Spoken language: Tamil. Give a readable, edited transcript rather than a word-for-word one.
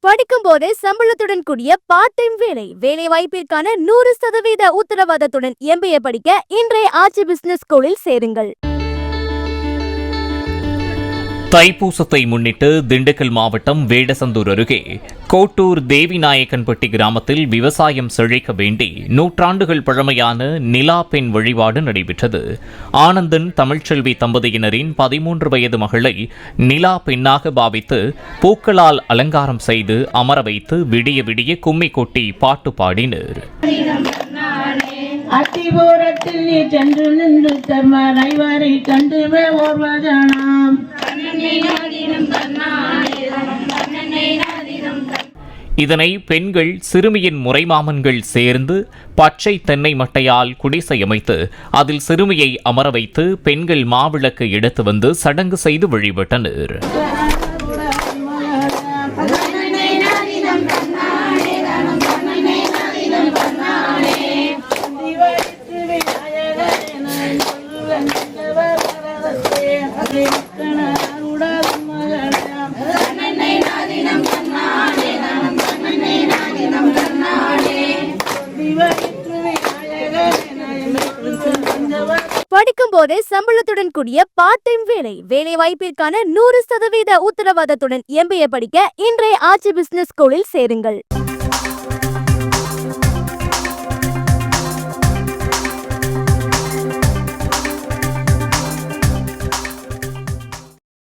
படிக்கும் போதே சம்பளத்துடன் கூடிய பார்ட் டைம் வேலை வாய்ப்பிற்கான 100% உத்தரவாதத்துடன் MBA படிக்க இன்றைய ஆட்சி பிசினஸ் ஸ்கூலில் சேருங்கள். தைப்பூசத்தை முன்னிட்டு திண்டுக்கல் மாவட்டம் வேடசந்தூர் அருகே கோட்டூர் தேவிநாயக்கன்பட்டி கிராமத்தில் விவசாயம் செழிக்க வேண்டி நூற்றாண்டுகள் பழமையான நிலா பெண் வழிபாடு நடைபெற்றது. ஆனந்தன் தமிழ்ச்செல்வி தம்பதியினரின் 13 வயது மகளை நிலா பெண்ணாக பாவித்து பூக்களால் அலங்காரம் செய்து அமர வைத்து விடிய விடிய கும்மி கொட்டி பாட்டு பாடினர். அத்திபுரத்தில் நீ சென்று நின்று தமரை வரை கண்டுமே ஓர்வதனாம். இதனை பெண்கள் சிறுமியின் முறைமாமன்கள் சேர்ந்து பச்சை தென்னை மட்டையால் குடிசை அமைத்து அதில் சிறுமியை அமர வைத்து பெண்கள் மாவிளக்கு எடுத்து வந்து சடங்கு செய்து வழிபட்டனர். படிக்கும் போதே சம்பளத்துடன் கூடிய பார்ட் டைம் வேலை வாய்ப்பிற்கான 100% உத்தரவாதத்துடன் MBA படிக்க இன்றைய ஆட்சி பிசினஸ் ஸ்கூலில் சேருங்கள்.